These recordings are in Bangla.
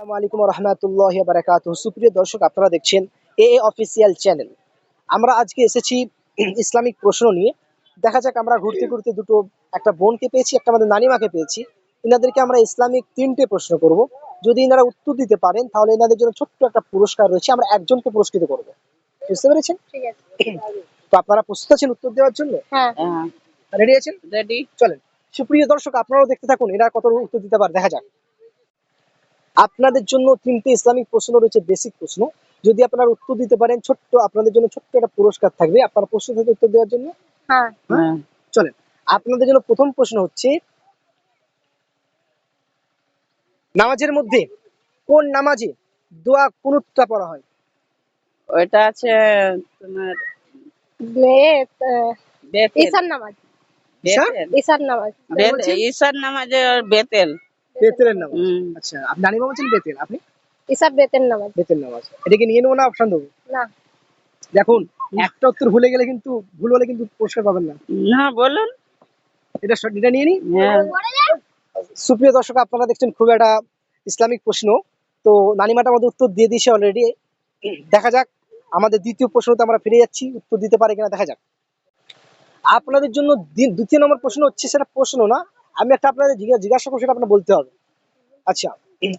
আসসালামু আলাইকুম ওয়া রাহমাতুল্লাহি ওয়া বারাকাতুহু। সুপ্রিয় দর্শক, আপনারা দেখছেন এএ অফিসিয়াল চ্যানেল। আমরা আজকে এসেছি ইসলামিক প্রশ্ন নিয়ে। দেখা যাক, আমরা ঘুরতে ঘুরতে একটা বোনকে পেয়েছি, একটা আমাদের নানিমাকে পেয়েছি। এনাদেরকে আমরা ইসলামিক 3টে প্রশ্ন করব। যদি এনারা উত্তর দিতে পারেন তাহলে এনাদের জন্য ছোট্ট একটা পুরস্কার রয়েছে, আমরা একজনকে পুরস্কৃত করব। বুঝতে পেরেছেন? ঠিক আছে। তো আপনারা প্রস্তুত আছেন উত্তর দেওয়ার জন্য? হ্যাঁ। রেডি আছেন? রেডি। চলেন। সুপ্রিয় দর্শক, আপনারাও দেখতে থাকুন এরা কত উত্তর দিতে পারে, দেখা যাক। আপনাদের জন্য 3টে ইসলামিক প্রশ্ন রয়েছে, বেসিক প্রশ্ন। যদি আপনারা উত্তর দিতে পারেন, আপনাদের জন্য ছোট্ট একটা পুরস্কার থাকবে। আপনারা প্রশ্ন থেকে উত্তর দেওয়ার জন্য? হ্যাঁ। হ্যাঁ, চলেন। আপনাদের জন্য প্রথম প্রশ্ন হচ্ছে, নামাজের মধ্যে কোন নামাজে দোয়া কুনুতটা পড়া হয়? ওইটা আছে তোমার বেতেল। ঈশার নামাজ। বেতেল। ঈশার নামাজ। ঈশার নামাজে বেতেল। বেতেলের নামাজ। আচ্ছা, আপনি নানিমা বলছেন বেতেল, আপনি? ঈশার বেতের নামাজ। বেতেল নামাজ। এটাকে নিয়ে নেবো না অপশন দেবো? না। দেখুন, একটা উত্তর ভুল হলে কিন্তু পুরস্কার পাবেন না। না, বলুন। এটা নিয়ে নি। হ্যাঁ। সুপ্রিয় দর্শক, আপনারা দেখছেন খুব একটা ইসলামিক প্রশ্ন। তো নানিমাটা আমাদের উত্তর দিয়ে দিয়েছে অলরেডি। দেখা যাক, আমাদের দ্বিতীয় প্রশ্নতে আমরা ফিরে যাচ্ছি, উত্তর দিতে পারে কিনা দেখা যাক। আপনাদের জন্য দ্বিতীয় নম্বর প্রশ্ন হচ্ছে, সেটা প্রশ্ন না, আমি একটা আপনাদের জিজ্ঞাসা করছি, সেটা আপনার বলতে হবে। আচ্ছা,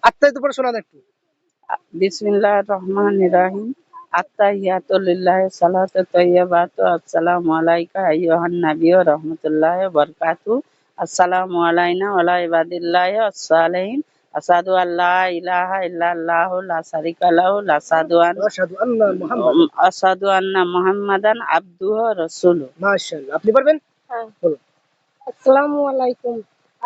আত্মাহিত পরে শোনান একটু। বিসমিল্লাহির রহমানির রহিম। আত্তাহিয়াতু লিল্লাহি সালাতু তাইয়্যিবাতু আসসালামু আলাইকা আইয়ুহান নাবিয়্যু ওয়া রাহমাতুল্লাহি ওয়া বারাকাতুহু। আসসালামু আলাইনা ওয়া আলা ইবাদিল্লাহি আস-সালিহিন। আশহাদু আল্লা ইলাহা ইল্লাল্লাহু লা শারীকা লাহু আশহাদু আন্না মুহাম্মাদান আবদুহু ওয়া রাসূলুহু। মাশাআল্লাহ, আপনি পারবেন? হ্যাঁ। বলুন। আসসালামু আলাইকুম।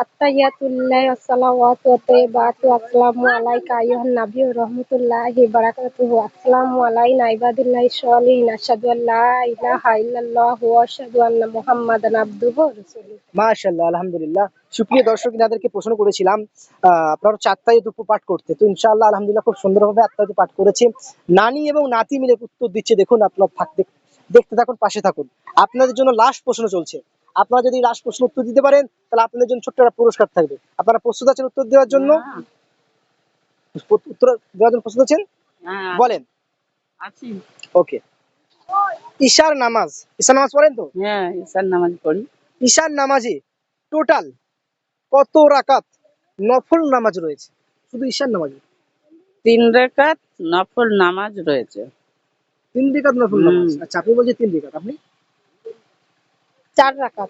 আত্তাহিয়াতুল্লাহি ওয়াসসালাওয়াতু ওয়াত-তাইয়্যিবাতু আসসালামু আলাইকা আইয়ুহান নাবিয়্যু ওয়া রাহমাতুল্লাহি ওয়া বারাকাতুহু। আসসালামু আলাইনা ইবাদিল্লাহিস সলিহিন। আশহাদু আল্লা ইলাহা ইল্লাল্লাহু ওয়া আশহাদু আন্না মুহাম্মাদান আবদুহু ওয়া রাসূলুহু। মাশাআল্লাহ, আলহামদুলিল্লাহ। সুপ্রিয় দর্শক, ইনাদেরকে প্রশ্ন করেছিলাম আপনার হচ্ছে আত্মাহিত পাঠ করতে। তো ইনশাআল্লাহ আলহামদুলিল্লাহ খুব সুন্দরভাবে আত্মাহিত পাঠ করেছে। নানি এবং নাতি মিলে উত্তর দিচ্ছে। দেখুন, আপনারা দেখতে থাকুন, পাশে থাকুন। আপনাদের জন্য লাস্ট প্রশ্ন চলছে। আপনারা যদি লাস্ট প্রশ্ন উত্তর দিতে পারেন তাহলে আপনাদের জন্য ছোট্ট একটা পুরস্কার থাকবে। আপনারা প্রস্তুত আছেন উত্তর দেওয়ার জন্য? উত্তর দেওয়ার জন্য প্রস্তুত আছেন? হ্যাঁ, বলেন। আছি। ওকে। ঈশার নামাজ পড়েন তো? হ্যাঁ, ঈশার নামাজ পড়ি। ঈশার নামাজে টোটাল কত রাকাত নফল নামাজ রয়েছে? শুধু ঈশার নামাজে 3 রাকাত নফল নামাজ রয়েছে। 3 রাকাত নফল নামাজ। আচ্ছা, আপনি বলছেন 3 রাকাত, আপনি? 4 রাকাত।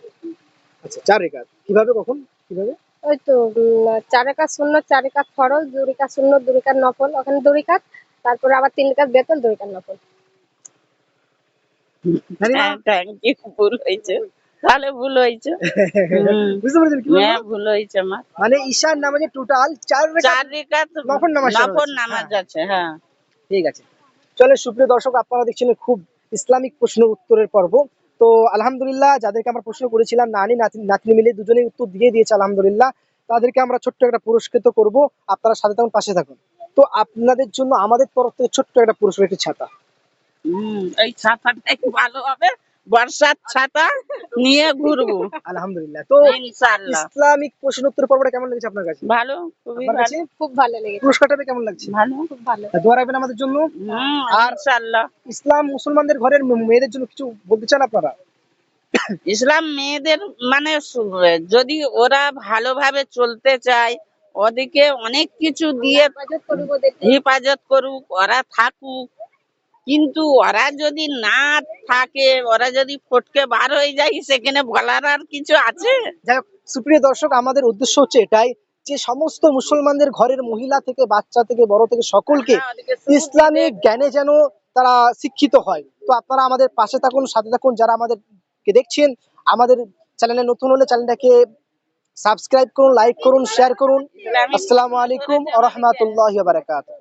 আচ্ছা, 4 রাকাত। কিভাবে, কখন, কিভাবে? ওই তো 4 রাকাত সুন্নাত, 4 রাকাত ফরজ, 2 রাকাত সুন্নাত, 2 রাকাত নফল। ওখানে 2 রাকাত, তারপরে আবার 3 রাকাত বেতন, 2 রাকাত নফল। Thank you. ভুল হয়েছে, তাহলে ভুল হয়েছে। বুঝতে পেরেছেন কি বলবো? হ্যাঁ, ভুল হয়েছে আমার। মানে ঈশার নামাজে টোটাল 4 4 রাকাত নফল নামাজ নামাজ আছে। হ্যাঁ, ঠিক আছে। চলে, সুপ্রিয় দর্শক, আপনারা দেখছেন খুব ইসলামিক প্রশ্ন উত্তরের পর্ব। তো আলহামদুলিল্লাহ, যাদেরকে আমরা প্রশ্ন করেছিলাম নাতনি মিলে দুজনেই উত্তর দিয়ে দিয়েছে আলহামদুলিল্লাহ। তাদেরকে আমরা ছোট্ট একটা পুরস্কৃত করব। আপনারা সাথে থাকুন, পাশে থাকুন। তো আপনাদের জন্য আমাদের তরফ থেকে ছোট্ট একটা পুরস্কার, একটি ছাতা। এই ছাতাটাই ভালো হবে। বর্ষার ছাতা নিয়ে ঘুরবো আলহামদুলিল্লাহ। তো ইনশাআল্লাহ। ইসলামিক প্রশ্ন উত্তর পর্বটা কেমন লেগেছে আপনার কাছে? ভালো, খুবই আপনার কাছে ভালো। খুব ভালো লেগেছে। পুরস্কারটা পেয়ে কেমন লাগছে? ভালো, খুব ভালো। দোয়া রাখবেন আমাদের জন্য। আর ইনশাআল্লাহ। ইসলাম মুসলমানদের ঘরের মেয়েদের জন্য কিছু বলতে চান আপনারা? ইসলাম মেয়েদের মানে যদি ওরা ভালোভাবে চলতে চায়, ওদিকে অনেক কিছু দিয়ে হেফাজত করুক ওদেরকে। হেফাজত করুক, ওরা থাকুক। কিন্তু ওরা যদি না থাকে, ওরা যদি ফটকে বার হয়ে যায়, সেখানে বলার আর কিছু আছে? যাই হোক, সুপ্রিয় দর্শক, আমাদের উদ্দেশ্য হচ্ছে এটাই, যে সমস্ত মুসলমানদের ঘরের মহিলা থেকে বাচ্চা থেকে বড় থেকে সকলকে ইসলামিক জ্ঞানে যেন তারা শিক্ষিত হয়। তো আপনারা আমাদের পাশে থাকুন, সাথে থাকুন। যারা আমাদেরকে দেখছেন, আমাদের চ্যানেলে নতুন হলে চ্যানেলটাকে সাবস্ক্রাইব করুন, লাইক করুন, শেয়ার করুন। আসসালামু আলাইকুম ওয়া রাহমাতুল্লাহি ওয়া বারাকাতুহু।